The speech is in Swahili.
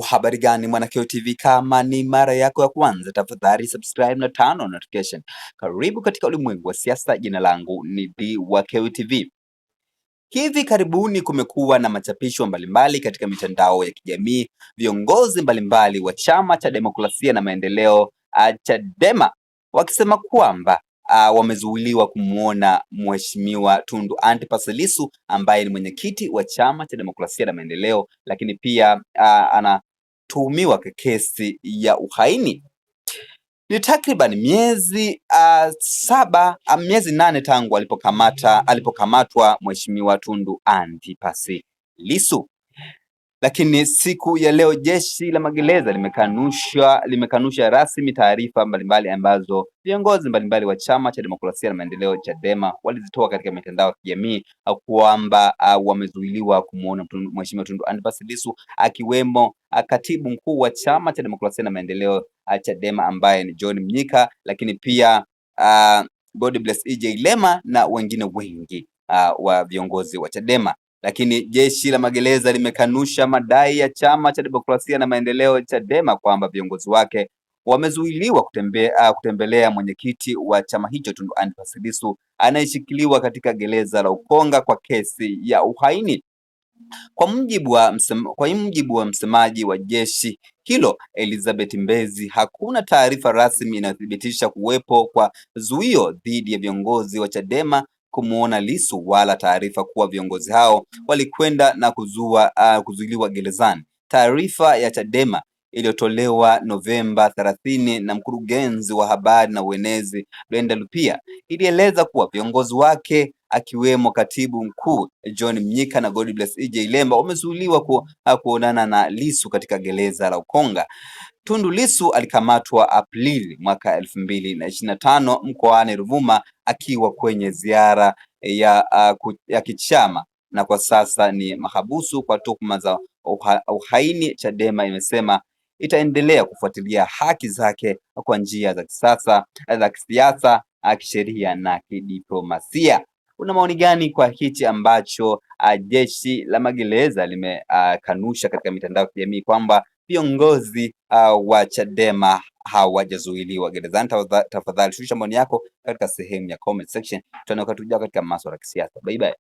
Habari gani Mwanakeo TV, kama ni mara yako ya kwanza tafadhali subscribe na turn on notification. Karibu katika ulimwengu wa siasa. Jina langu ni Wakeo TV. Hivi karibuni kumekuwa na machapisho mbalimbali katika mitandao ya kijamii, viongozi mbalimbali wa Chama cha Demokrasia na Maendeleo Chadema wakisema kwamba wamezuiliwa kumwona Mheshimiwa Tundu Antipas Lissu ambaye ni mwenyekiti wa Chama cha Demokrasia na Maendeleo, lakini pia anatuhumiwa kwa kesi ya uhaini. Ni takriban miezi nane tangu alipokamatwa Mheshimiwa Tundu Antipas Lissu. Lakini siku ya leo jeshi la magereza limekanusha rasmi taarifa mbalimbali ambazo viongozi mbalimbali wa Chama cha Demokrasia na Maendeleo Chadema walizitoa katika mitandao ya kijamii kwamba wamezuiliwa kumwona Mheshimiwa Tundu Antipas Lissu, akiwemo katibu mkuu wa Chama cha Demokrasia na Maendeleo Chadema ambaye ni John Mnyika, lakini pia Godbless E.J. Lema na wengine wengi wa viongozi wa Chadema. Lakini jeshi la magereza limekanusha madai ya Chama cha Demokrasia na Maendeleo Chadema kwamba viongozi wake wamezuiliwa kutembelea mwenyekiti wa chama hicho Tundu Antipas Lissu anayeshikiliwa katika gereza la Ukonga kwa kesi ya uhaini. Kwa mujibu wa msemaji wa jeshi hilo Elizabeth Mbezi, hakuna taarifa rasmi inayothibitisha kuwepo kwa zuio dhidi ya viongozi wa Chadema kumuona Lissu, wala taarifa kuwa viongozi hao walikwenda na kuzuiliwa gerezani. Taarifa ya Chadema iliyotolewa Novemba 30 na mkurugenzi wa habari na uenezi Brenda Lupia ilieleza kuwa viongozi wake akiwemo katibu mkuu John Mnyika na Godbless E.J. Lema wamezuiliwa kuonana na Lissu katika gereza la Ukonga. Tundu Lissu alikamatwa Aprili mwaka 2025 mkoani Ruvuma akiwa kwenye ziara ya kichama na kwa sasa ni mahabusu kwa tuhuma za uhaini. Chadema imesema itaendelea kufuatilia haki zake kwa njia za kisiasa, kisheria na kidiplomasia. Una maoni gani kwa hichi ambacho jeshi la magereza limekanusha katika mitandao ya kijamii kwamba viongozi wa Chadema hawajazuiliwa gerezani? Tafadhali shusha maoni yako katika sehemu ya comment section. Tutakuja katika masuala ya kisiasa. Bye bye.